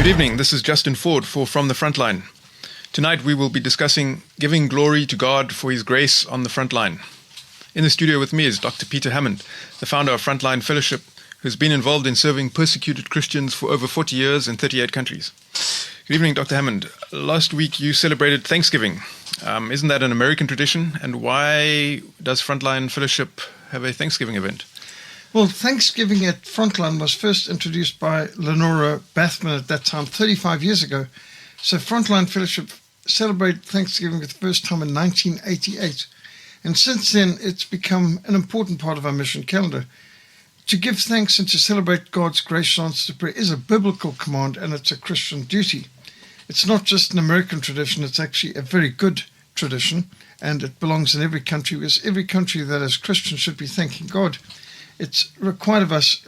Good evening, this is Justin Ford for From the Frontline. Tonight we will be discussing giving glory to God for His grace on the frontline. In the studio with me is Dr. Peter Hammond, the founder of Frontline Fellowship, who's been involved in serving persecuted Christians for over 40 years in 38 countries. Good evening, Dr. Hammond. Last week you celebrated Thanksgiving. Isn't that an American tradition? And why does Frontline Fellowship have a Thanksgiving event? Well, Thanksgiving at Frontline was first introduced by Lenora Bathman at that time, 35 years ago. So Frontline Fellowship celebrated Thanksgiving for the first time in 1988. And since then, it's become an important part of our mission calendar. To give thanks and to celebrate God's gracious answer to prayer is a biblical command, and it's a Christian duty. It's not just an American tradition, it's actually a very good tradition, and it belongs in every country, because every country that is Christian should be thanking God. It's required of us,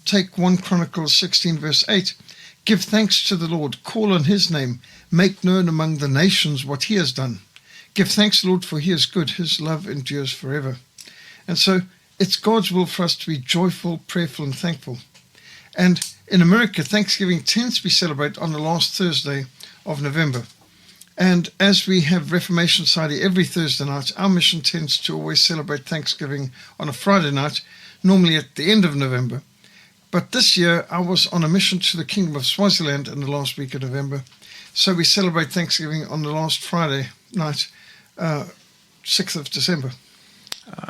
take 1 Chronicles 16 verse 8, give thanks to the Lord, call on His name, make known among the nations what He has done. Give thanks to the Lord, for He is good, His love endures forever. And so it's God's will for us to be joyful, prayerful, and thankful. And in America, Thanksgiving tends to be celebrated on the last Thursday of November. And as we have Reformation Society every Thursday night, our mission tends to always celebrate Thanksgiving on a Friday night, normally at the end of November. But this year, I was on a mission to the Kingdom of Swaziland in the last week of November. So we celebrate Thanksgiving on the last Friday night, 6th of December.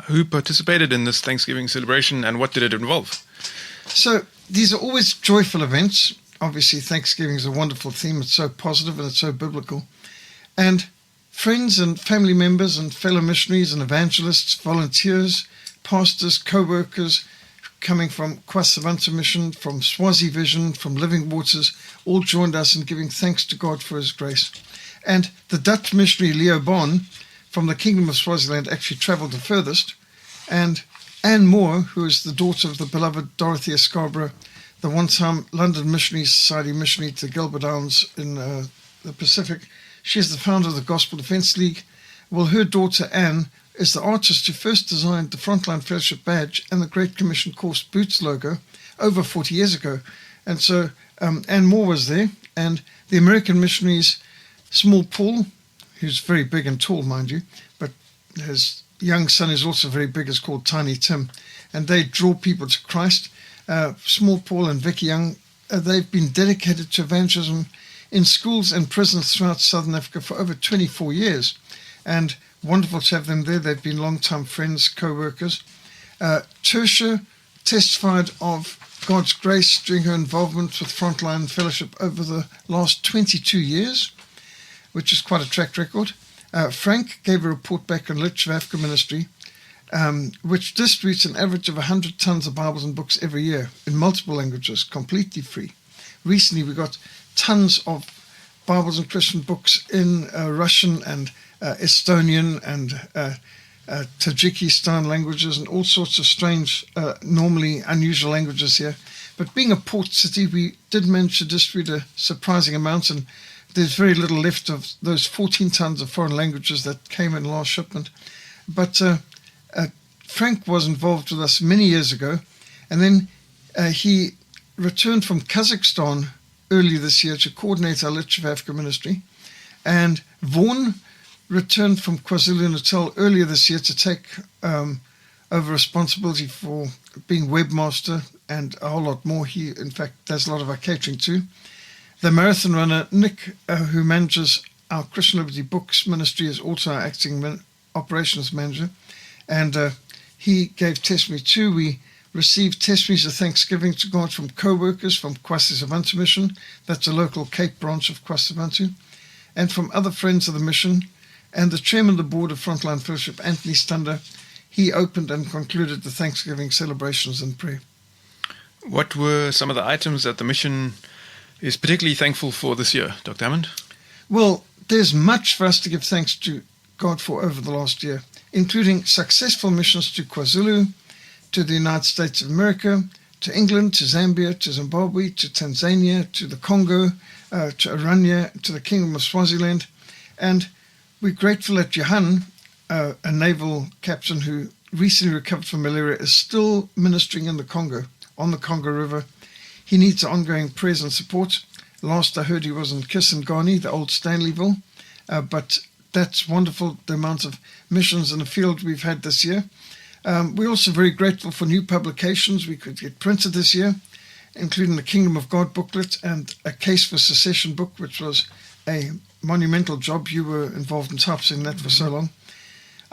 Who participated in this Thanksgiving celebration and what did it involve? So these are always joyful events. Obviously, Thanksgiving is a wonderful theme. It's so positive and it's so biblical. And friends and family members and fellow missionaries and evangelists, volunteers, pastors, co-workers coming from Kwasavanta Mission, from Swazi Vision, from Living Waters, all joined us in giving thanks to God for His grace. And the Dutch missionary Leo Baan from the Kingdom of Swaziland actually travelled the furthest. And Anne Moore, who is the daughter of the beloved Dorothea Scarborough, the one-time London Missionary Society missionary to Gilbert Downs in the Pacific, she's the founder of the Gospel Defence League. Well, her daughter Anne is the artist who first designed the Frontline Fellowship badge and the Great Commission Course Boots logo over 40 years ago. And so Anne Moore was there, and the American missionaries, Small Paul, who's very big and tall, mind you, but his young son is also very big, is called Tiny Tim, and they draw people to Christ. Small Paul and Vicky Young, they've been dedicated to evangelism in schools and prisons throughout Southern Africa for over 24 years. And wonderful to have them there. They've been long-time friends, co-workers. Tertia testified of God's grace during her involvement with Frontline Fellowship over the last 22 years, which is quite a track record. Frank gave a report back on Literature of Africa Ministry, which distributes an average of 100 tons of Bibles and books every year in multiple languages, completely free. Recently, we got tons of Bibles and Christian books in Russian and Estonian and Tajikistan languages and all sorts of strange, normally unusual languages here. But being a port city, we did manage to distribute a surprising amount, and there's very little left of those 14 tons of foreign languages that came in last shipment. But Frank was involved with us many years ago, and then he returned from Kazakhstan early this year to coordinate our Literature of Africa ministry. And Vaughan returned from KwaZulu-Natal earlier this year to take over responsibility for being webmaster and a whole lot more. He, in fact, does a lot of our catering too. The marathon runner, Nick, who manages our Christian Liberty Books ministry, is also our acting operations manager. And he gave testimony too. We received testimonies of thanksgiving to God from co-workers from Kwasavanta Mission, that's a local Cape branch of Kwasavanta, and from other friends of the mission, and the chairman of the board of Frontline Fellowship, Anthony Stunder. He opened and concluded the Thanksgiving celebrations in prayer. What were some of the items that the mission is particularly thankful for this year, Dr. Hammond? Well, there's much for us to give thanks to God for over the last year, including successful missions to KwaZulu, to the United States of America, to England, to Zambia, to Zimbabwe, to Tanzania, to the Congo, to Oranje, to the Kingdom of Swaziland. And we're grateful that Johan, a naval captain who recently recovered from malaria, is still ministering in the Congo, on the Congo River. He needs ongoing prayers and support. Last I heard he was in Kisangani, the old Stanleyville. But that's wonderful, the amount of missions in the field we've had this year. We're also very grateful for new publications we could get printed this year, including the Kingdom of God booklet and a Case for Secession book, which was a monumental job. You were involved in typesetting that for so long.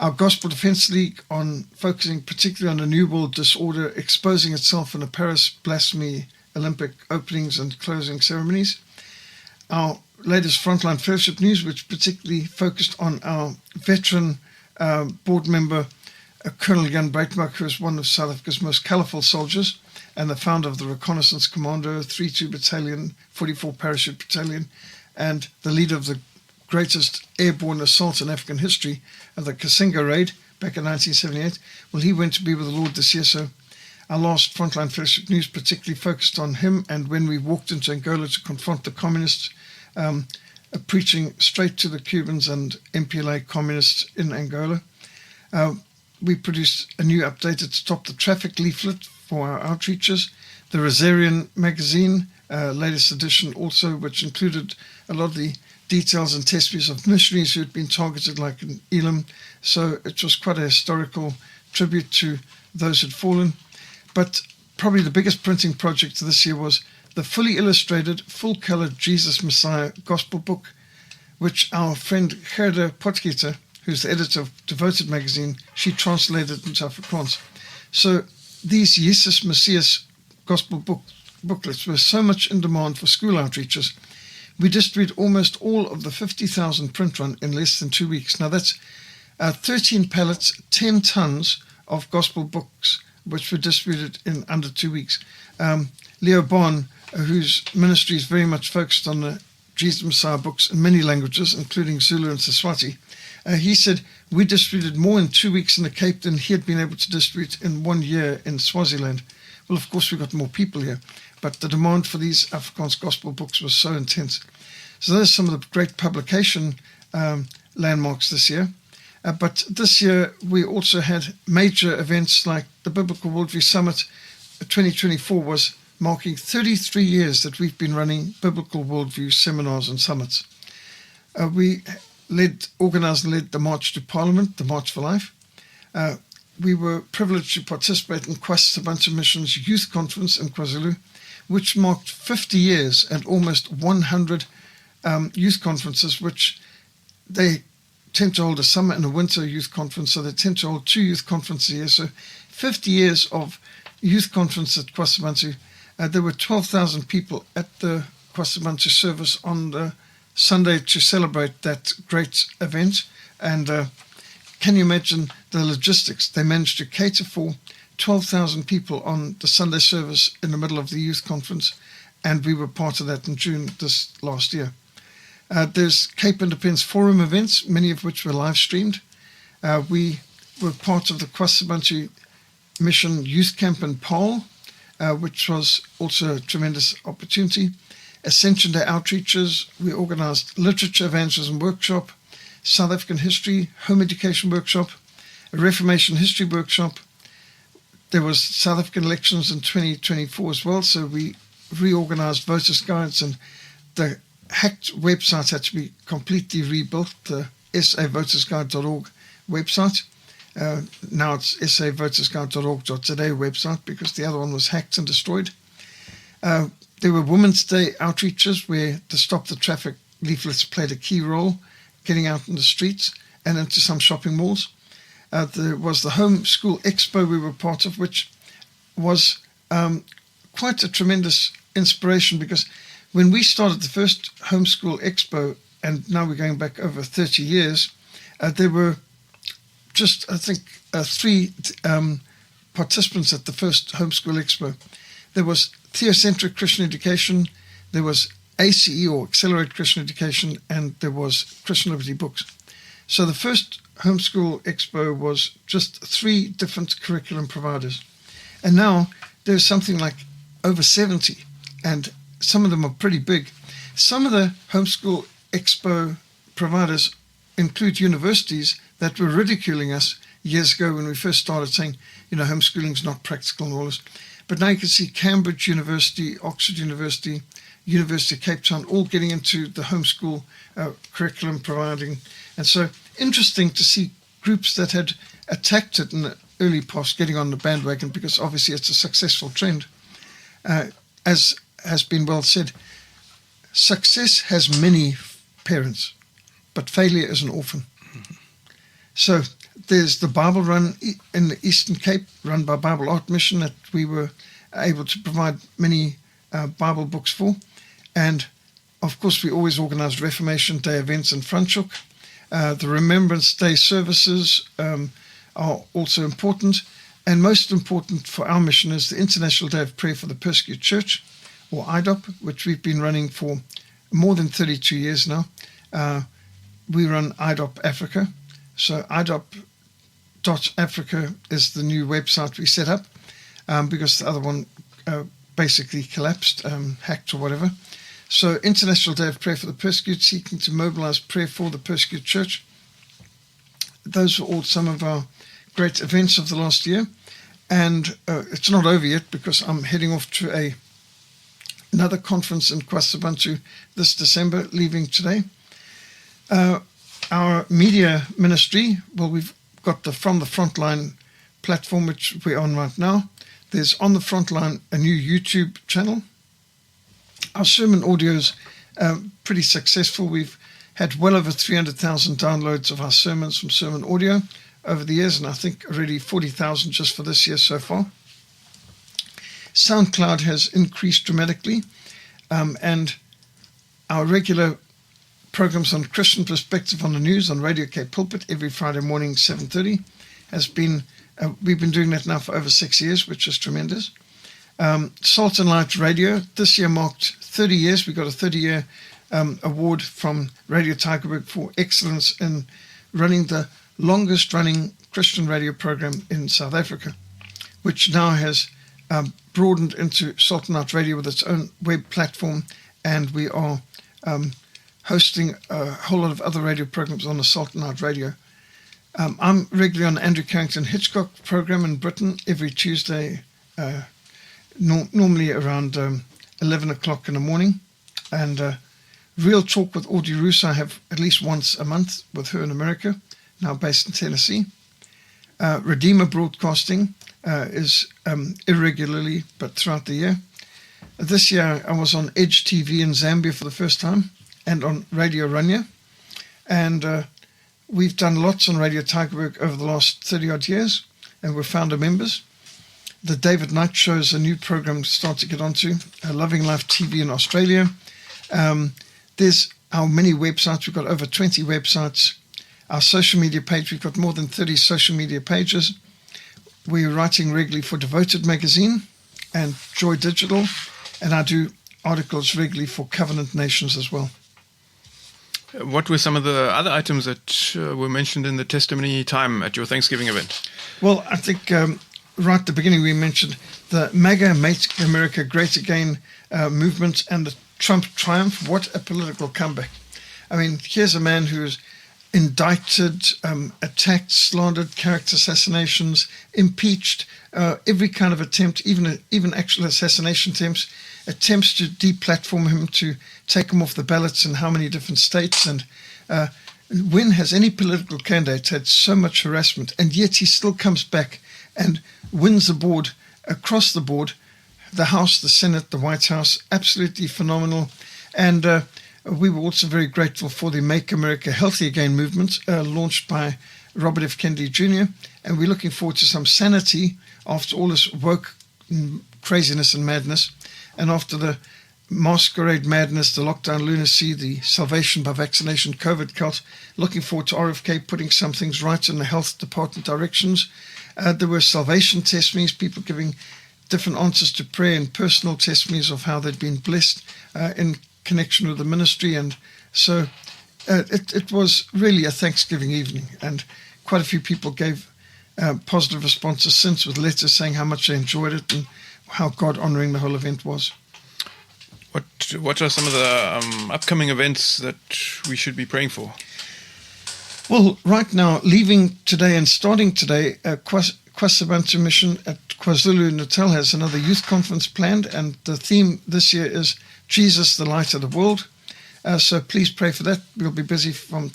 Our Gospel Defense League on focusing particularly on the New World Disorder, exposing itself in the Paris Blasphemy Olympic openings and closing ceremonies. Our latest Frontline Fellowship News, which particularly focused on our veteran board member, Colonel Jan Breitmark, who is one of South Africa's most colourful soldiers and the founder of the Reconnaissance Commando, 32 Battalion, 44 Parachute Battalion, and the leader of the greatest airborne assault in African history of the Kasinga raid back in 1978. Well, he went to be with the Lord this year, so our last Frontline Fellowship News particularly focused on him and when we walked into Angola to confront the communists, preaching straight to the Cubans and MPLA communists in Angola. We produced a new updated Stop the Traffic leaflet for our outreaches. The Rosarian magazine, latest edition also, which included a lot of the details and testimonies of missionaries who had been targeted, like in Elam. So it was quite a historical tribute to those who had fallen. But probably the biggest printing project this year was the fully illustrated, full-color Jesus Messiah Gospel book, which our friend Gerda Potgieter, who's the editor of Devoted magazine, she translated into Afrikaans. So these Jesus Messias Gospel booklets were so much in demand for school outreaches. We distributed almost all of the 50,000 print run in less than 2 weeks. Now that's 13 pallets, 10 tons of gospel books, which were distributed in under 2 weeks. Leo Bon, whose ministry is very much focused on the Jesus Messiah books in many languages, including Zulu and Siswati, he said, we distributed more in 2 weeks in the Cape than he had been able to distribute in 1 year in Swaziland. Well, of course, we got more people here, but the demand for these Afrikaans gospel books was so intense. So those are some of the great publication landmarks this year. But this year, we also had major events like the Biblical Worldview Summit 2024 was marking 33 years that we've been running Biblical Worldview seminars and summits. We organised and led the March to Parliament, the March for Life. We were privileged to participate in KwaZulu Mission's Youth Conference in KwaZulu, which marked 50 years and almost 100 youth conferences, which they tend to hold a summer and a winter youth conference, so they tend to hold 2 youth conferences a year. So 50 years of youth conference at KwaZulu. There were 12,000 people at the KwaZulu service on the Sunday to celebrate that great event. And can you imagine the logistics? They managed to cater for 12,000 people on the Sunday service in the middle of the youth conference, and we were part of that in June this last year. There's Cape Independence Forum events, many of which were live streamed. We were part of the KwaZulu Mission Youth Camp in Paarl, which was also a tremendous opportunity. Ascension Day outreaches. We organised literature evangelism workshop, South African history, home education workshop, a Reformation history workshop. There was South African elections in 2024 as well, so we reorganised voters' guides, and the hacked website had to be completely rebuilt, the savotersguide.org website. Now it's savotersguide.org.za website because the other one was hacked and destroyed. There were Women's Day outreaches where the Stop the Traffic leaflets played a key role, getting out in the streets and into some shopping malls. There was the Homeschool Expo we were part of, which was quite a tremendous inspiration because when we started the first Homeschool Expo, and now we're going back over 30 years, there were just, I think, 3 participants at the first Homeschool Expo. There was Theocentric Christian Education, there was ACE or Accelerated Christian Education, and there was Christian Liberty Books. So the first Homeschool Expo was just 3 different curriculum providers. And now there's something like over 70, and some of them are pretty big. Some of the Homeschool Expo providers include universities that were ridiculing us years ago when we first started saying, homeschooling's not practical and all this. But now you can see Cambridge University, Oxford University, University of Cape Town, all getting into the homeschool curriculum providing. And so interesting to see groups that had attacked it in the early past getting on the bandwagon, because obviously it's a successful trend. As has been well said, success has many parents, but failure is an orphan. Mm-hmm. So there's the Bible run in the Eastern Cape, run by Bible Art Mission, that we were able to provide many Bible books for. And of course, we always organize Reformation Day events in Franschhoek. The Remembrance Day services are also important. And most important for our mission is the International Day of Prayer for the Persecuted Church, or IDOP, which we've been running for more than 32 years now. We run IDOP Africa. So idop.africa is the new website we set up, because the other one basically collapsed, hacked or whatever. So International Day of Prayer for the Persecuted, seeking to mobilize prayer for the persecuted church. Those were all some of our great events of the last year. And it's not over yet, because I'm heading off to another conference in KwaZulu this December, leaving today. Our media ministry, well, we've got the From the Frontline platform, which we're on right now. There's On the Frontline, a new YouTube channel. Our sermon audio is pretty successful. We've had well over 300,000 downloads of our sermons from sermon audio over the years, and I think already 40,000 just for this year so far. SoundCloud has increased dramatically, and our regular programs on Christian Perspective on the News on Radio Cape Pulpit every Friday morning, 7:30, has been, we've been doing that now for over 6 years, which is tremendous. Salt and Light Radio, this year marked 30 years. We got a 30-year award from Radio Tygerberg for excellence in running the longest running Christian radio program in South Africa, which now has broadened into Salt and Light Radio with its own web platform, and we are hosting a whole lot of other radio programs on the Salt and Light Radio. I'm regularly on Andrew Carrington Hitchcock program in Britain every Tuesday, normally around 11 o'clock in the morning. And Real Talk with Audrey Roos I have at least once a month with her in America, now based in Tennessee. Redeemer Broadcasting is irregularly, but throughout the year. This year I was on Edge TV in Zambia for the first time, and on Radio Rania. And we've done lots on Radio Tygerberg over the last 30-odd years, and we're founder members. The David Knight Show is a new program to start to get onto, Loving Life TV in Australia. There's our many websites. We've got over 20 websites. Our social media page, we've got more than 30 social media pages. We're writing regularly for Devoted Magazine and Joy Digital, and I do articles regularly for Covenant Nations as well. What were some of the other items that were mentioned in the testimony time at your Thanksgiving event? Well, I think right at the beginning we mentioned the MAGA, Make America Great Again movement and the Trump triumph. What a political comeback. I mean, here's a man who is indicted, attacked, slandered, character assassinations, impeached, every kind of attempt, even actual assassination attempts to deplatform him, to take him off the ballots in how many different states. And when has any political candidate had so much harassment? And yet he still comes back and wins the board, across the board, the House, the Senate, the White House, absolutely phenomenal. And we were also very grateful for the Make America Healthy Again movement launched by Robert F. Kennedy Jr. And we're looking forward to some sanity after all this woke craziness and madness. And after the masquerade madness, the lockdown lunacy, the salvation by vaccination COVID cult, looking forward to RFK putting some things right in the health department directions. There were salvation testimonies, people giving different answers to prayer and personal testimonies of how they'd been blessed in connection with the ministry. And so it was really a Thanksgiving evening, and quite a few people gave positive responses since, with letters saying how much they enjoyed it and how God-honoring the whole event was. What are some of the upcoming events that we should be praying for? Well, right now, leaving today and starting today, KwaZulu Mission at KwaZulu-Natal has another youth conference planned, and the theme this year is Jesus, the Light of the World. So please pray for that. We'll be busy from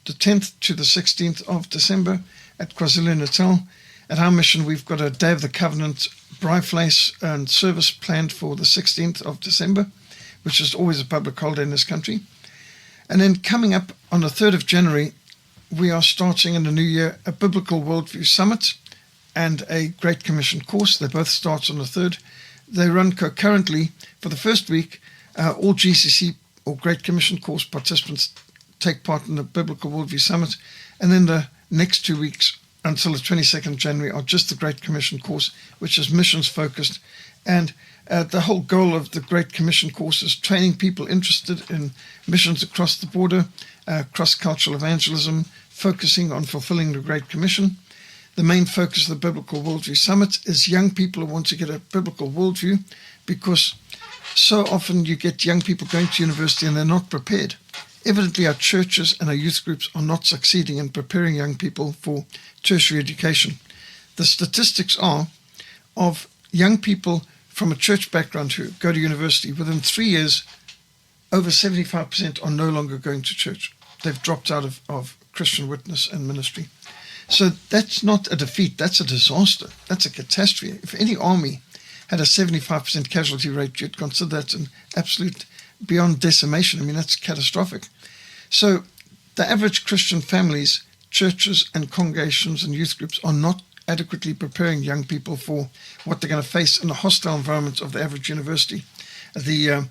the 10th to the 16th of December at KwaZulu-Natal. At our mission, we've got a Day of the Covenant Braaivleis and service planned for the 16th of December, which is always a public holiday in this country. And then coming up on the 3rd of January, we are starting in the new year a Biblical Worldview Summit and a Great Commission course. They both start on the 3rd. They run concurrently. For the first week, all GCC or Great Commission course participants take part in the Biblical Worldview Summit. And then the next 2 weeks until the 22nd of January are just the Great Commission course, which is missions focused. And the whole goal of the Great Commission course is training people interested in missions across the border, cross-cultural evangelism, focusing on fulfilling the Great Commission. The main focus of the Biblical Worldview Summit is young people who want to get a biblical worldview, because so often you get young people going to university and they're not prepared. Evidently, our churches and our youth groups are not succeeding in preparing young people for tertiary education. The statistics are of young people from a church background who go to university, within 3 years, over 75% are no longer going to church. They've dropped out of Christian witness and ministry. So that's not a defeat, that's a disaster, that's a catastrophe. If any army had a 75% casualty rate, you'd consider that an absolute beyond decimation. I mean, that's catastrophic. So the average Christian families, churches and congregations and youth groups are not adequately preparing young people for what they're going to face in the hostile environment of the average university. The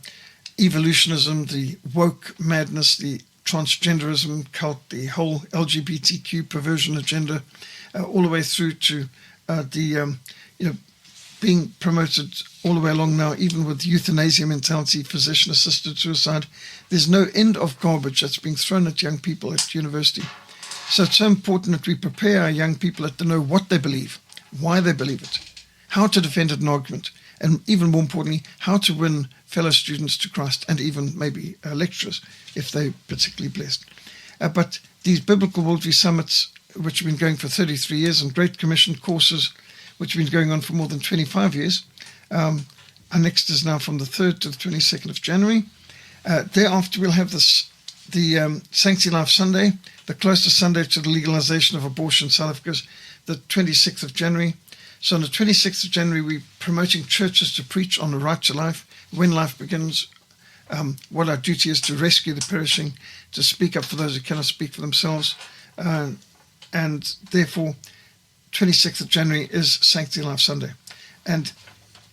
evolutionism, the woke madness, the transgenderism cult, the whole LGBTQ perversion agenda, all the way through to being promoted all the way along now, even with euthanasia mentality, physician-assisted suicide. There's no end of garbage that's being thrown at young people at university. So it's so important that we prepare our young people to know what they believe, why they believe it, how to defend an argument, and even more importantly, how to win fellow students to Christ, and even maybe lecturers, if they're particularly blessed. But these Biblical Worldview Summits, which have been going for 33 years, and Great Commission courses, which have been going on for more than 25 years. Our next is now from the 3rd to the 22nd of January. Thereafter, we'll have the Sanctity Life Sunday, the closest Sunday to the legalization of abortion in South Africa, is the 26th of January. So on the 26th of January, we're promoting churches to preach on the right to life, when life begins, what our duty is to rescue the perishing, to speak up for those who cannot speak for themselves. And therefore, 26th of January is Sanctity Life Sunday. And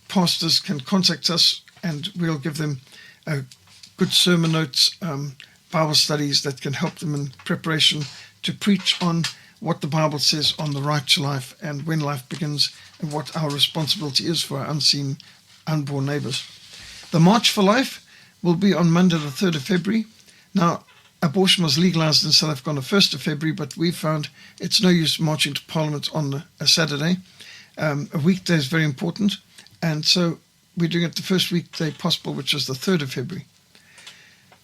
pastors can contact us and we'll give them good sermon notes, Bible studies that can help them in preparation to preach on what the Bible says on the right to life and when life begins, and what our responsibility is for our unseen, unborn neighbors. The March for Life will be on Monday the 3rd of February. Now, abortion was legalized in South Africa on the 1st of February, but we found it's no use marching to Parliament on a Saturday. A weekday is very important, and so we're doing it the first weekday possible, which is the 3rd of February.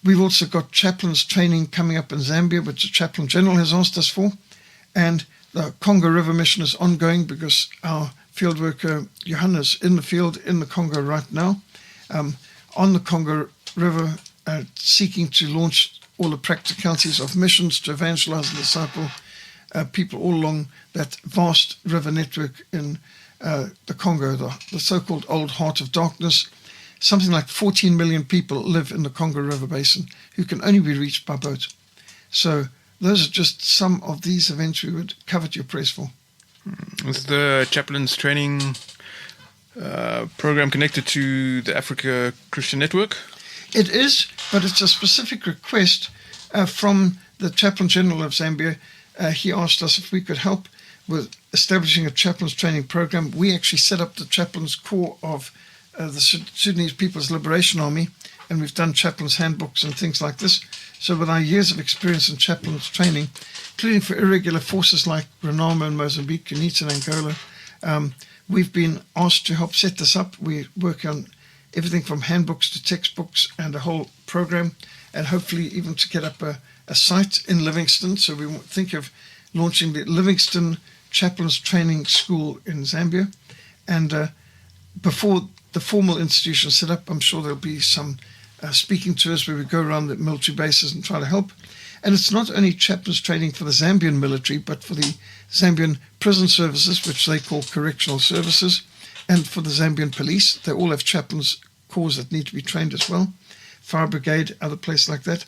We've also got chaplains training coming up in Zambia, which the Chaplain General has asked us for, and the Congo River mission is ongoing because our field worker Johanna is in the field in the Congo right now, on the Congo River, seeking to launch all the practicalities of missions to evangelize and disciple people all along that vast river network in the Congo, the so-called Old Heart of Darkness. Something like 14 million people live in the Congo River Basin who can only be reached by boat. So those are just some of these events we would covet your prayers for. Is the chaplain's training program connected to the Africa Christian Network? It is, but it's a specific request from the Chaplain General of Zambia. He asked us if we could help with establishing a chaplain's training program. We actually set up the chaplain's corps of the Sudanese People's Liberation Army, and we've done chaplain's handbooks and things like this. So with our years of experience in chaplain's training, including for irregular forces like Renamo in Mozambique, UNITA in Angola, we've been asked to help set this up. We work on everything from handbooks to textbooks and a whole program, and hopefully even to get up a site in Livingston. So we think of launching the Livingston Chaplain's Training School in Zambia. And before the formal institution set up, I'm sure there'll be some speaking to us, where we go around the military bases and try to help. And it's not only chaplains training for the Zambian military, but for the Zambian prison services, which they call correctional services, and for the Zambian police. They all have chaplains corps that need to be trained as well. Fire brigade, other places like that.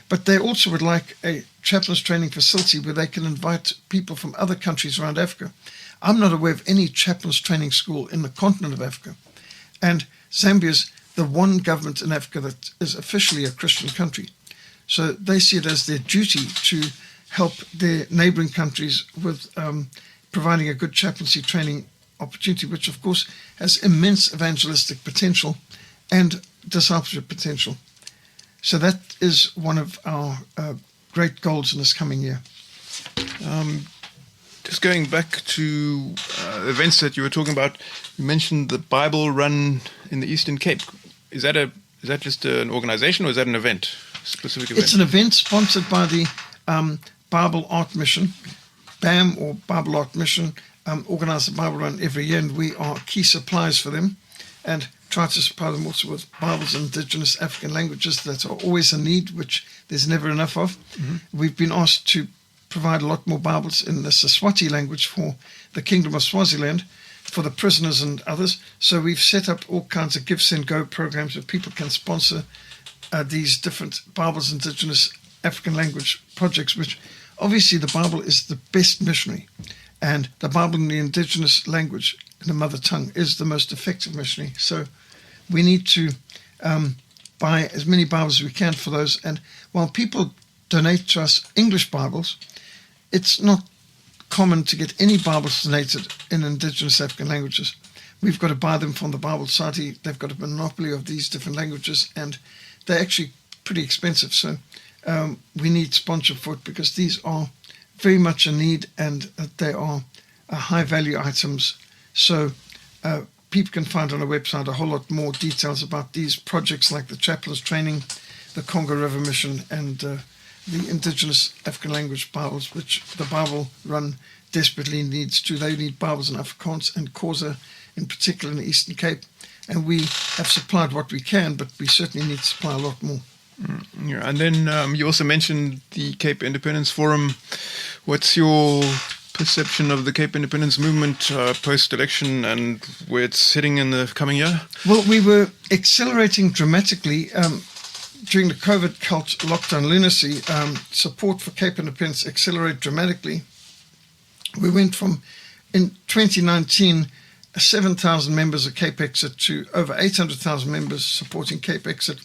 But they also would like a chaplains training facility where they can invite people from other countries around Africa. I'm not aware of any chaplains training school in the continent of Africa. And Zambia is the one government in Africa that is officially a Christian country. So they see it as their duty to help their neighboring countries with providing a good chaplaincy training opportunity, which of course has immense evangelistic potential and discipleship potential. So that is one of our great goals in this coming year. Just going back to events that you were talking about, you mentioned the Bible Run in the Eastern Cape. Is that just an organization, or is that an event, specific event? It's an event sponsored by the Bible Art Mission, BAM, or Bible Art Mission, organize the Bible Run every year, and we are key suppliers for them and try to supply them also with Bibles in indigenous African languages that are always a need, which there's never enough of. Mm-hmm. We've been asked to provide a lot more Bibles in the Siswati language for the Kingdom of Swaziland, for the prisoners and others. So we've set up all kinds of Give, Send, Go programs where people can sponsor these different Bibles in indigenous African language projects, which obviously the Bible is the best missionary. And the Bible in the indigenous language, in the mother tongue, is the most effective missionary. So we need to buy as many Bibles as we can for those. And while people donate to us English Bibles, it's not common to get any Bibles donated in indigenous African languages. We've got to buy them from the Bible Society. They've got a monopoly of these different languages, and they're actually pretty expensive. So we need sponsorship for it, because these are very much a need, and they are high value items. So people can find on our website a whole lot more details about these projects, like the chaplains training, the Congo River Mission, and the indigenous African language Bibles, which the Bible Run desperately needs too. They need Bibles in Afrikaans and Xhosa, in particular in the Eastern Cape. And we have supplied what we can, but we certainly need to supply a lot more. Yeah, and then you also mentioned the Cape Independence Forum. What's your perception of the Cape Independence movement post-election and where it's heading in the coming year? Well, we were accelerating dramatically during the COVID cult lockdown lunacy. Support for Cape Independence accelerated dramatically. We went from, in 2019, 7,000 members of Cape Exit to over 800,000 members supporting Cape Exit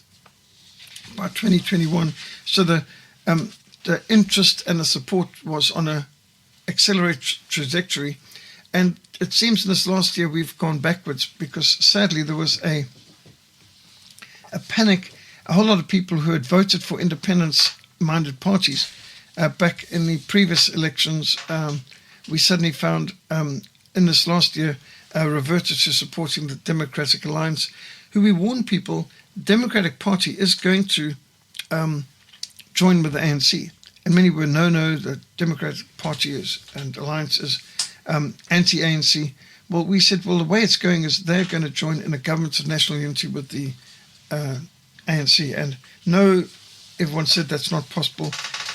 by 2021. So the interest and the support was on a accelerated trajectory, and it seems in this last year we've gone backwards, because sadly there was a panic. A whole lot of people who had voted for independence-minded parties back in the previous elections, we suddenly found in this last year reverted to supporting the Democratic Alliance, who we warned people the Democratic Party is going to join with the ANC. And many were, no, the Democratic Party is, and Alliance is anti-ANC. Well, we said, well, the way it's going is they're going to join in a government of national unity with the ANC. And no, everyone said that's not possible.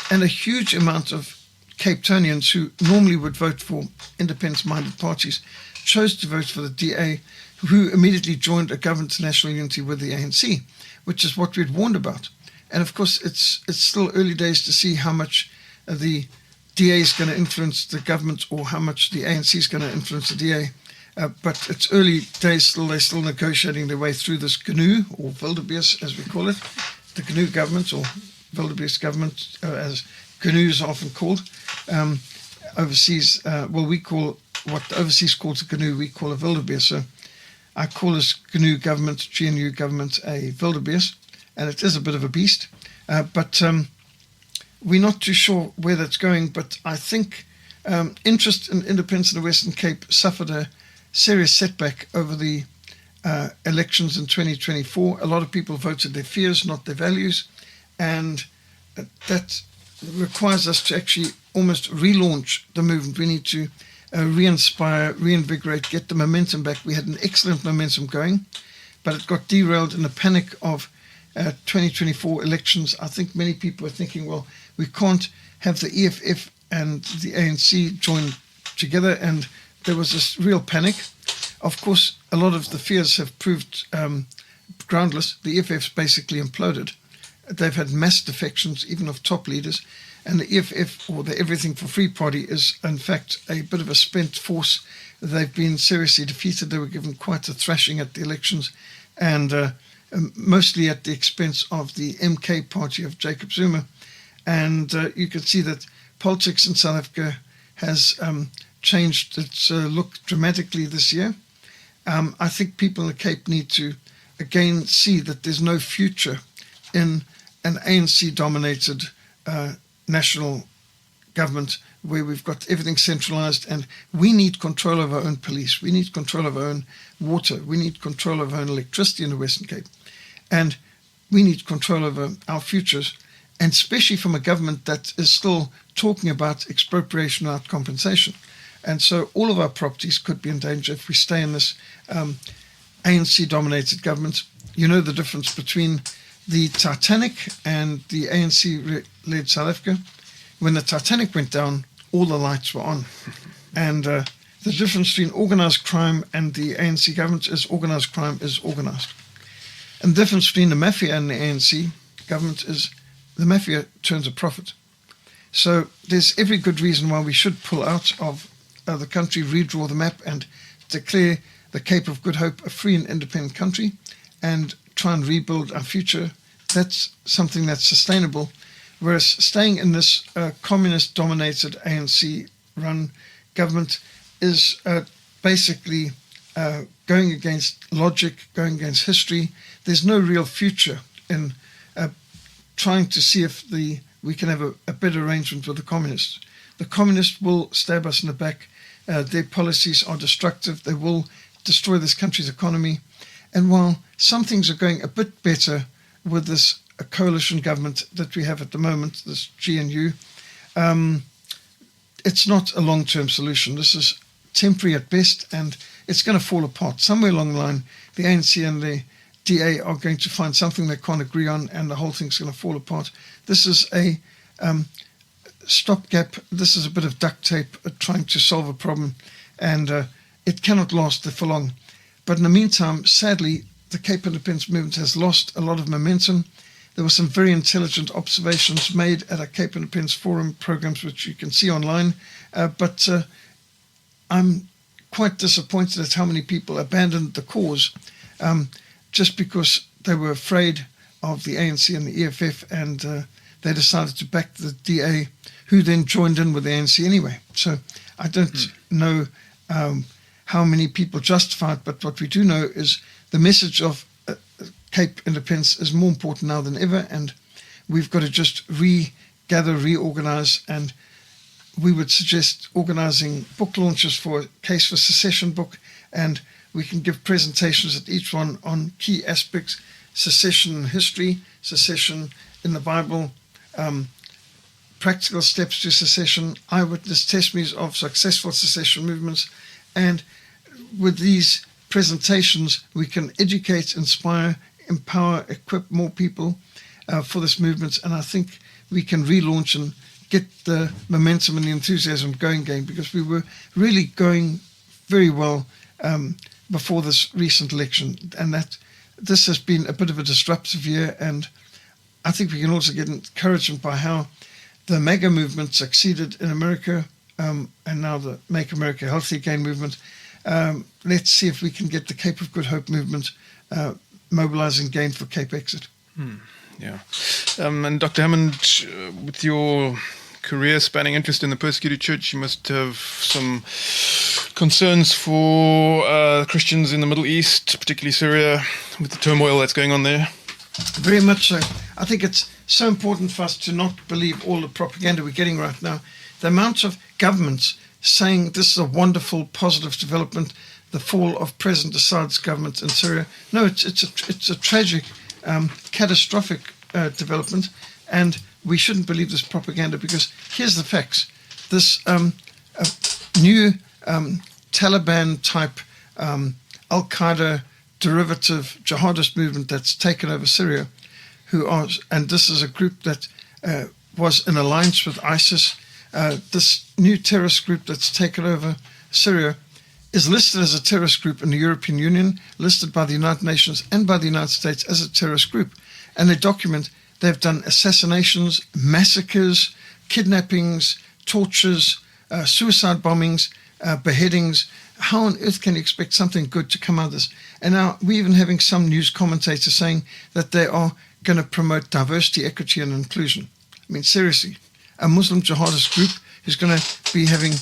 And a huge amount of Cape Townians who normally would vote for independence-minded parties chose to vote for the DA, who immediately joined a government of national unity with the ANC, which is what we'd warned about. And of course, it's still early days to see how much the DA is going to influence the government, or how much the ANC is going to influence the DA. But it's early days still. They're still negotiating their way through this GNU, or Wildebeest as we call it, the GNU government, or Wildebeest government, as GNU is often called. Overseas, we call what the overseas calls a GNU, we call a Wildebeest. So I call this GNU government, GNU government, a Wildebeest. And it is a bit of a beast, but we're not too sure where that's going. But I think interest in independence in the Western Cape suffered a serious setback over the elections in 2024. A lot of people voted their fears, not their values, and that requires us to actually almost relaunch the movement. We need to re-inspire, reinvigorate, get the momentum back. We had an excellent momentum going, but it got derailed in the panic of 2024 elections, I think many people are thinking, well, we can't have the EFF and the ANC join together, and there was this real panic. Of course, a lot of the fears have proved groundless. The EFF's basically imploded. They've had mass defections, even of top leaders, and the EFF, or the Everything for Free Party, is in fact a bit of a spent force. They've been seriously defeated. They were given quite a thrashing at the elections, and mostly at the expense of the MK party of Jacob Zuma. And you can see that politics in South Africa has changed its look dramatically this year. I think people in the Cape need to again see that there's no future in an ANC-dominated national government where we've got everything centralized, and we need control of our own police. We need control of our own water. We need control of our own electricity in the Western Cape. And we need control over our futures, and especially from a government that is still talking about expropriation without compensation. And so all of our properties could be in danger if we stay in this ANC-dominated government. You know the difference between the Titanic and the ANC-led South Africa. When the Titanic went down, all the lights were on. And the difference between organized crime and the ANC government is organized crime is organized. And the difference between the mafia and the ANC government is the mafia turns a profit. So there's every good reason why we should pull out of the country, redraw the map, and declare the Cape of Good Hope a free and independent country, and try and rebuild our future. That's something that's sustainable. Whereas staying in this communist-dominated ANC-run government is basically going against logic, going against history. There's no real future in trying to see if we can have a better arrangement with the communists. The communists will stab us in the back. Their policies are destructive. They will destroy this country's economy. And while some things are going a bit better with this coalition government that we have at the moment, this GNU, it's not a long-term solution. This is temporary at best, and it's going to fall apart. Somewhere along the line, the ANC and the DA are going to find something they can't agree on, and the whole thing's going to fall apart. This is a stopgap. This is a bit of duct tape trying to solve a problem, and it cannot last for long. But in the meantime, sadly, the Cape Independence movement has lost a lot of momentum. There were some very intelligent observations made at our Cape Independence Forum programs, which you can see online. But I'm quite disappointed at how many people abandoned the cause just because they were afraid of the ANC and the EFF, and they decided to back the DA, who then joined in with the ANC anyway. So I don't know how many people justified, but what we do know is the message of Cape Independence is more important now than ever, and we've got to just regather, reorganize, and we would suggest organizing book launches for a Case for Secession book, and we can give presentations at each one on key aspects: secession in history, secession in the Bible, practical steps to secession, eyewitness testimonies of successful secession movements. And with these presentations, we can educate, inspire, empower, equip more people for this movement. And I think we can relaunch and get the momentum and the enthusiasm going again, because we were really going very well before this recent election. And that this has been a bit of a disruptive year. And I think we can also get encouragement by how the MAGA movement succeeded in America, and now the Make America Healthy Again movement. Let's see if we can get the Cape of Good Hope movement mobilizing again for Cape Exit. Yeah. And Dr. Hammond, with your career spanning interest in the persecuted church, you must have some concerns for Christians in the Middle East, particularly Syria, with the turmoil that's going on there. Very much so. I think it's so important for us to not believe all the propaganda we're getting right now. The amount of governments saying this is a wonderful, positive development, the fall of President Assad's government in Syria. No, it's a tragic, catastrophic development, and we shouldn't believe this propaganda, because here's the facts. This new Taliban-type Al-Qaeda derivative jihadist movement that's taken over Syria and this is a group that was in alliance with ISIS. This new terrorist group that's taken over Syria is listed as a terrorist group in the European Union, listed by the United Nations and by the United States as a terrorist group. And they document they've done assassinations, massacres, kidnappings, tortures, suicide bombings, beheadings. How on earth can you expect something good to come out of this? And now we're even having some news commentators saying that they are going to promote diversity, equity, and inclusion. I mean, seriously, a Muslim jihadist group who's going to be having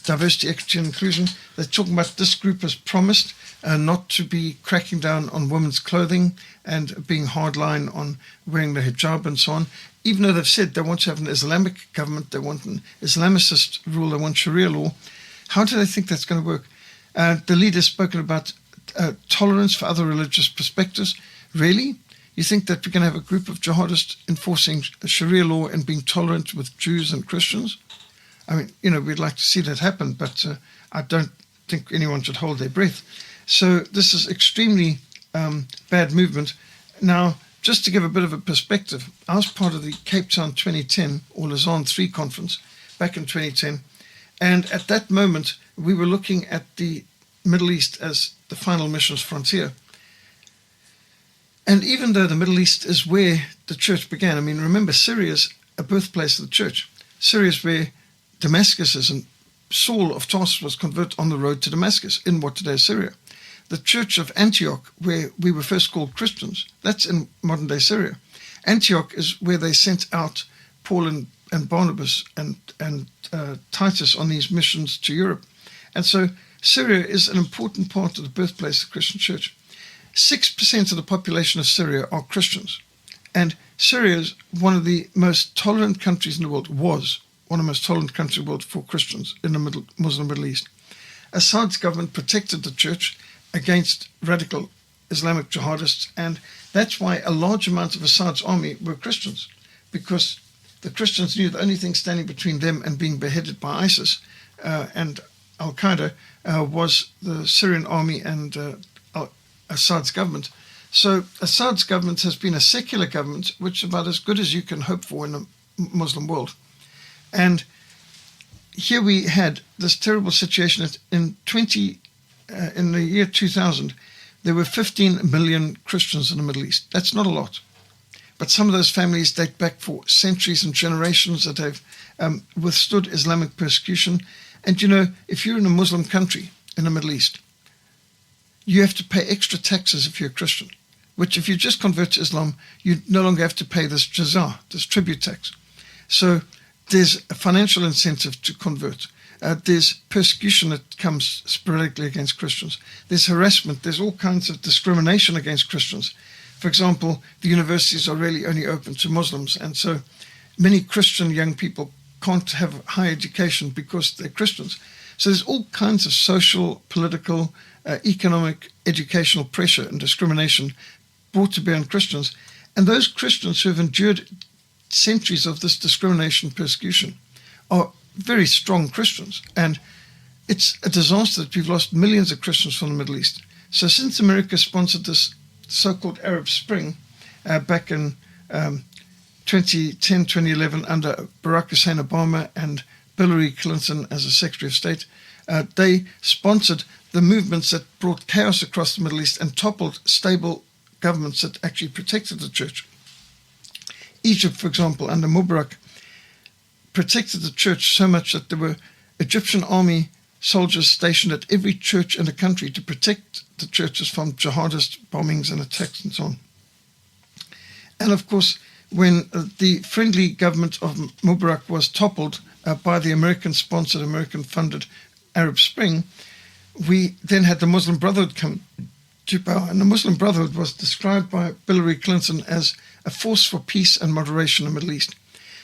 diversity, equity, and inclusion. They're talking about this group has promised not to be cracking down on women's clothing and being hardline on wearing the hijab and so on. Even though they've said they want to have an Islamic government, they want an Islamicist rule, they want Sharia law. How do they think that's going to work? The leader's spoken about tolerance for other religious perspectives. Really? You think that we're going to have a group of jihadists enforcing Sharia law and being tolerant with Jews and Christians? I mean, we'd like to see that happen, but I don't think anyone should hold their breath. So this is extremely bad movement. Now, just to give a bit of a perspective, I was part of the Cape Town 2010 or Lausanne 3 conference back in 2010. And at that moment, we were looking at the Middle East as the final missions frontier. And even though the Middle East is where the church began, I mean, remember, Syria's a birthplace of the church. Syria's where Damascus is, and Saul of Tarsus was converted on the road to Damascus in what today is Syria. The church of Antioch, where we were first called Christians, that's in modern-day Syria. Antioch is where they sent out Paul and Barnabas and Titus on these missions to Europe. And so Syria is an important part of the birthplace of the Christian church. 6% of the population of Syria are Christians. And Syria is one of the most tolerant countries in the world, was one of the most tolerant countries in the world for Christians in the Muslim Middle East. Assad's government protected the church against radical Islamic jihadists, and that's why a large amount of Assad's army were Christians, because the Christians knew the only thing standing between them and being beheaded by ISIS and Al-Qaeda was the Syrian army and Assad's government. So Assad's government has been a secular government, which is about as good as you can hope for in the Muslim world. And here we had this terrible situation that in the year 2000, there were 15 million Christians in the Middle East. That's not a lot. But some of those families date back for centuries and generations that have withstood Islamic persecution. And if you're in a Muslim country in the Middle East, you have to pay extra taxes if you're a Christian, which if you just convert to Islam, you no longer have to pay this jazah, this tribute tax. So there's a financial incentive to convert. There's persecution that comes sporadically against Christians. There's harassment. There's all kinds of discrimination against Christians. For example, the universities are really only open to Muslims, and so many Christian young people can't have higher education because they're Christians. So there's all kinds of social, political, economic, educational pressure and discrimination brought to bear on Christians. And those Christians who have endured centuries of this discrimination and persecution are very strong Christians. And it's a disaster that we've lost millions of Christians from the Middle East. So since America sponsored this so-called Arab Spring back in 2010, 2011 under Barack Hussein Obama and Hillary Clinton as a Secretary of State, they sponsored the movements that brought chaos across the Middle East and toppled stable governments that actually protected the church. Egypt, for example, under Mubarak, protected the church so much that there were Egyptian army soldiers stationed at every church in the country to protect the churches from jihadist bombings and attacks and so on. And of course, when the friendly government of Mubarak was toppled by the American-sponsored, American-funded Arab Spring, we then had the Muslim Brotherhood come to power. And the Muslim Brotherhood was described by Hillary Clinton as a force for peace and moderation in the Middle East.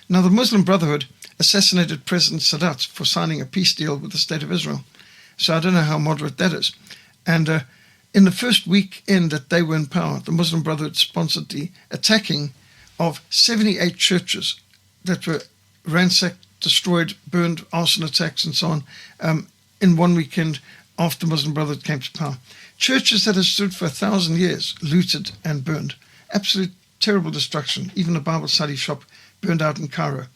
Now, the Muslim Brotherhood assassinated President Sadat for signing a peace deal with the State of Israel. So I don't know how moderate that is. And in the first weekend that they were in power, the Muslim Brotherhood sponsored the attacking of 78 churches that were ransacked, destroyed, burned, arson attacks and so on in one weekend after the Muslim Brotherhood came to power. Churches that had stood for 1,000 years, looted and burned. Absolute terrible destruction. Even a Bible study shop burned out in Cairo.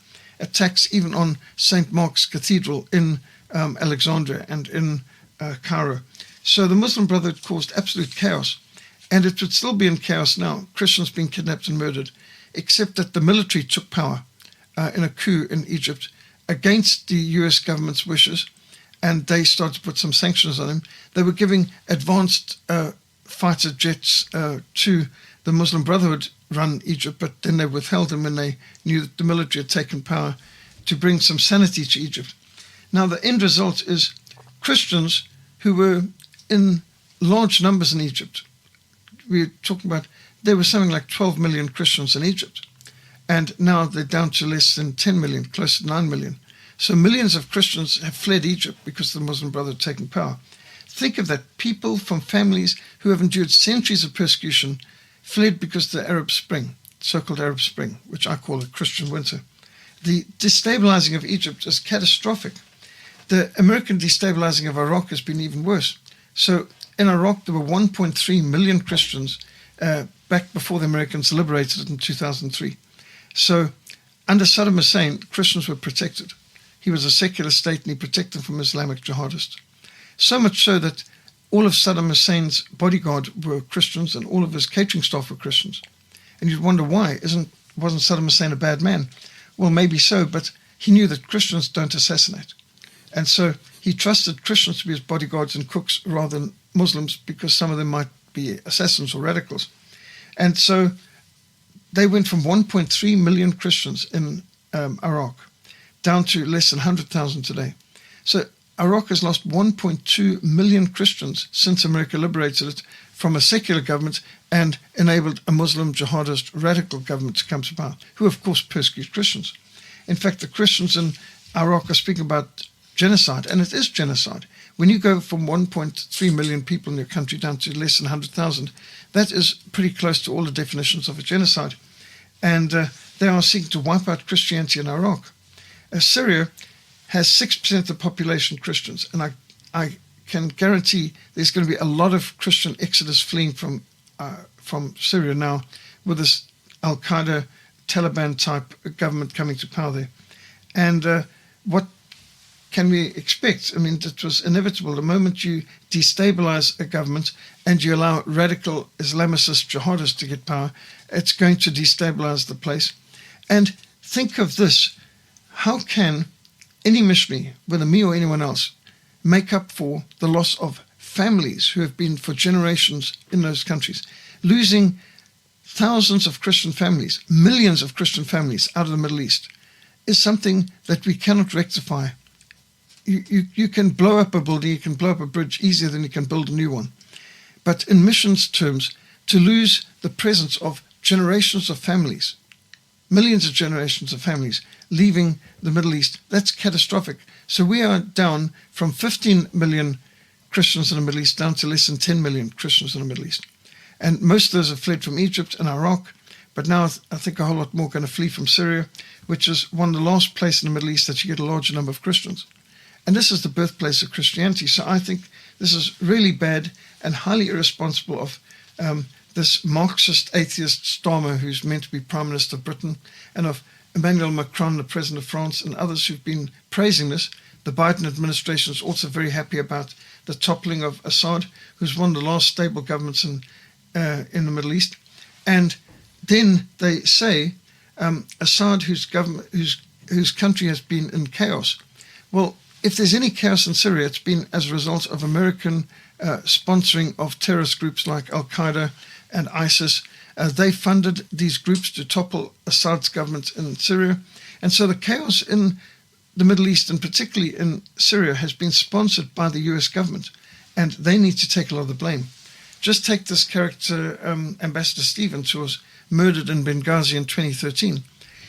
Attacks even on St. Mark's Cathedral in Alexandria and in Cairo. So the Muslim Brotherhood caused absolute chaos. And it would still be in chaos now, Christians being kidnapped and murdered, except that the military took power in a coup in Egypt against the US government's wishes, and they started to put some sanctions on him. They were giving advanced fighter jets to the Muslim Brotherhood run Egypt, but then they withheld them when they knew that the military had taken power to bring some sanity to Egypt. Now the end result is Christians who were in large numbers in Egypt. We're talking about, there were something like 12 million Christians in Egypt, and now they're down to less than 10 million, close to 9 million. So millions of Christians have fled Egypt because the Muslim Brotherhood had taken power. Think of that. People from families who have endured centuries of persecution fled because of the Arab Spring, so-called Arab Spring, which I call a Christian winter. The destabilizing of Egypt is catastrophic. The American destabilizing of Iraq has been even worse. So in Iraq, there were 1.3 million Christians back before the Americans liberated it in 2003. So under Saddam Hussein, Christians were protected. He was a secular state and he protected them from Islamic jihadists. So much so that all of Saddam Hussein's bodyguard were Christians and all of his catering staff were Christians. And you'd wonder why. Wasn't Saddam Hussein a bad man? Well, maybe so, but he knew that Christians don't assassinate. And so he trusted Christians to be his bodyguards and cooks rather than Muslims, because some of them might be assassins or radicals. And so they went from 1.3 million Christians in Iraq down to less than 100,000 today. So Iraq has lost 1.2 million Christians since America liberated it from a secular government and enabled a Muslim jihadist radical government to come to power, who of course persecute Christians. In fact, the Christians in Iraq are speaking about genocide, and it is genocide. When you go from 1.3 million people in your country down to less than 100,000, that is pretty close to all the definitions of a genocide. And they are seeking to wipe out Christianity in Iraq. Syria has 6% of the population Christians, and I can guarantee there's going to be a lot of Christian exodus fleeing from Syria now, with this Al-Qaeda, Taliban-type government coming to power there. And what can we expect? I mean, it was inevitable. The moment you destabilize a government and you allow radical Islamicist jihadists to get power, it's going to destabilize the place. And think of this. How can any missionary, whether me or anyone else, make up for the loss of families who have been for generations in those countries? Losing thousands of Christian families, millions of Christian families out of the Middle East is something that we cannot rectify. You can blow up a building, you can blow up a bridge easier than you can build a new one. But in missions terms, to lose the presence of generations of families, millions of generations of families leaving the Middle East, that's catastrophic. So we are down from 15 million Christians in the Middle East down to less than 10 million Christians in the Middle East. And most of those have fled from Egypt and Iraq, but now I think a whole lot more are going to flee from Syria, which is one of the last places in the Middle East that you get a larger number of Christians. And this is the birthplace of Christianity. So I think this is really bad and highly irresponsible of this Marxist atheist Starmer, who's meant to be Prime Minister of Britain, and of Emmanuel Macron, the President of France, and others who've been praising this. The Biden administration is also very happy about the toppling of Assad, who's one of the last stable governments in the Middle East. And then they say Assad, whose country has been in chaos. Well, if there's any chaos in Syria, it's been as a result of American sponsoring of terrorist groups like Al-Qaeda and ISIS. They funded these groups to topple Assad's government in Syria. And so the chaos in the Middle East, and particularly in Syria, has been sponsored by the US government, and they need to take a lot of the blame. Just take this character, Ambassador Stevens, who was murdered in Benghazi in 2013.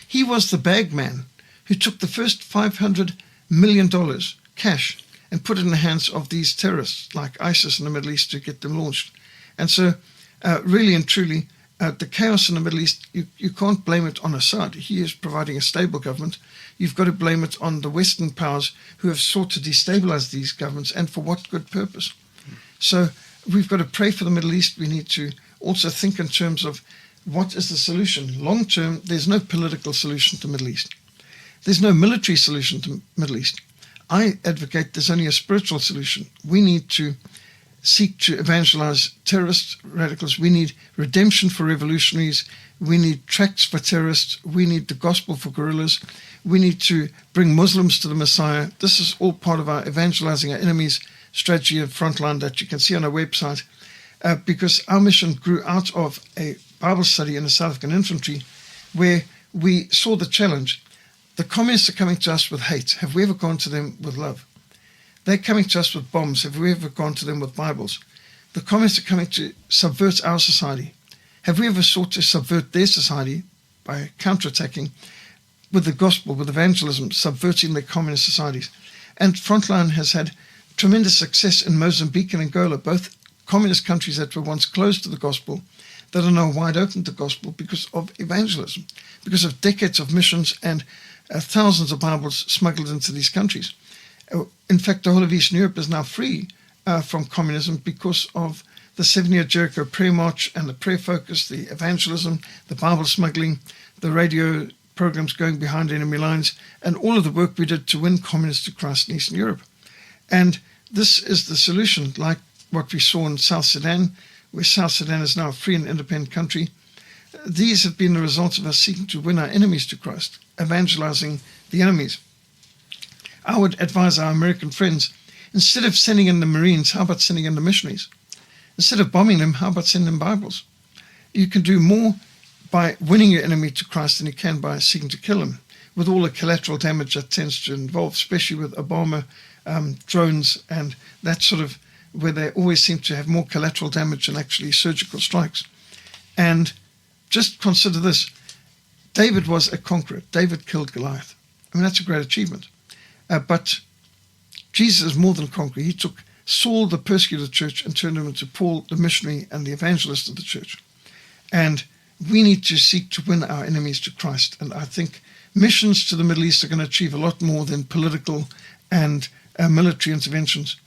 He was the bag man who took the first $500 million cash and put it in the hands of these terrorists like ISIS in the Middle East to get them launched. And so really and truly, the chaos in the Middle East, you can't blame it on Assad. He is providing a stable government. You've got to blame it on the Western powers who have sought to destabilize these governments, and for what good purpose. So we've got to pray for the Middle East. We need to also think in terms of what is the solution? Long term, there's no political solution to the Middle East. There's no military solution to the Middle East. I advocate there's only a spiritual solution. We need to seek to evangelize terrorist radicals. We need redemption for revolutionaries. We need tracts for terrorists. We need the gospel for guerrillas. We need to bring Muslims to the Messiah. This is all part of our evangelizing our enemies strategy of Frontline that you can see on our website, because our mission grew out of a Bible study in the South African Infantry where we saw the challenge. The communists are coming to us with hate. Have we ever gone to them with love? They're coming to us with bombs. Have we ever gone to them with Bibles? The communists are coming to subvert our society. Have we ever sought to subvert their society by counterattacking with the gospel, with evangelism, subverting their communist societies? And Frontline has had tremendous success in Mozambique and Angola, both communist countries that were once closed to the gospel, that are now wide open to the gospel because of evangelism, because of decades of missions and thousands of Bibles smuggled into these countries. In fact, the whole of Eastern Europe is now free from communism because of the 7-year Jericho prayer march and the prayer focus, the evangelism, the Bible smuggling, the radio programs going behind enemy lines, and all of the work we did to win communists to Christ in Eastern Europe. And this is the solution, like what we saw in South Sudan, where South Sudan is now a free and independent country. These have been the results of us seeking to win our enemies to Christ, evangelizing the enemies. I would advise our American friends, instead of sending in the Marines, how about sending in the missionaries? Instead of bombing them, how about sending them Bibles? You can do more by winning your enemy to Christ than you can by seeking to kill him, with all the collateral damage that tends to involve, especially with Obama drones and that sort of, where they always seem to have more collateral damage than actually surgical strikes. And just consider this. David was a conqueror. David killed Goliath. I mean, that's a great achievement. But Jesus is more than a conqueror. He took Saul, the persecutor of the church, and turned him into Paul, the missionary and the evangelist of the church. And we need to seek to win our enemies to Christ. And I think missions to the Middle East are going to achieve a lot more than political and military interventions.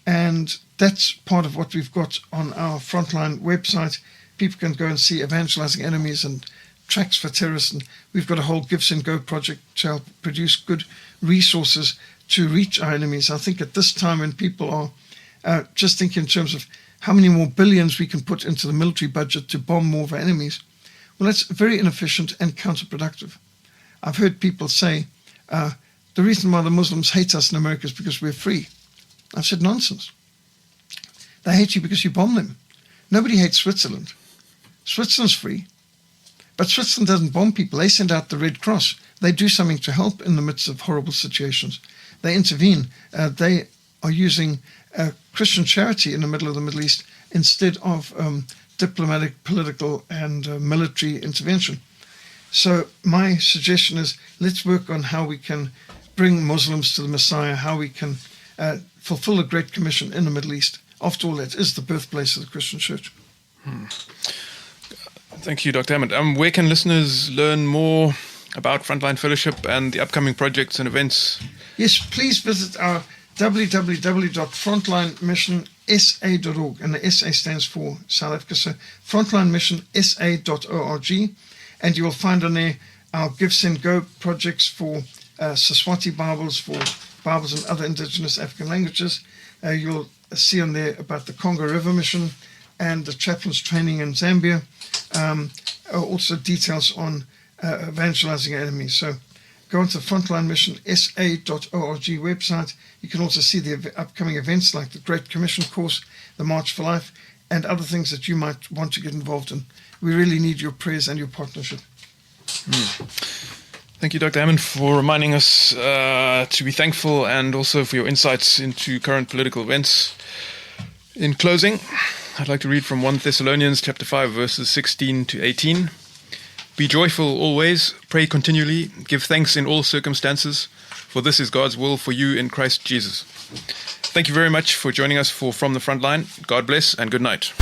And that's part of what we've got on our Frontline website. People can go and see evangelizing enemies and tracks for terrorists. And we've got a whole Give, Send, Go project to help produce good resources to reach our enemies. I think at this time when people are just thinking in terms of how many more billions we can put into the military budget to bomb more of our enemies, well, that's very inefficient and counterproductive. I've heard people say, the reason why the Muslims hate us in America is because we're free. I've said nonsense. They hate you because you bomb them. Nobody hates Switzerland. Switzerland's free. But Switzerland doesn't bomb people. They send out the Red Cross. They do something to help in the midst of horrible situations. They intervene. They are using Christian charity in the middle of the Middle East instead of diplomatic, political, and military intervention. So my suggestion is let's work on how we can bring Muslims to the Messiah, how we can fulfill the Great Commission in the Middle East. After all, that is the birthplace of the Christian church. Thank you, Dr. Hammond. Where can listeners learn more about Frontline Fellowship and the upcoming projects and events? Yes, please visit our www.frontlinemissionsa.org, and the SA stands for South Africa, so frontlinemissionsa.org, and you will find on there our Give, Send, Go projects for Siswati Bibles, for Bibles in other indigenous African languages. You'll see on there about the Congo River Mission and the chaplain's training in Zambia. Also details on evangelizing our enemies. So go onto the frontlinemissionsa.org website. You can also see the upcoming events like the Great Commission course, the March for Life, and other things that you might want to get involved in. We really need your prayers and your partnership. Thank you, Dr. Hammond, for reminding us to be thankful and also for your insights into current political events. In closing, I'd like to read from 1 Thessalonians chapter 5, verses 16 to 18. Be joyful always, pray continually, give thanks in all circumstances, for this is God's will for you in Christ Jesus. Thank you very much for joining us for From the Frontline. God bless and good night.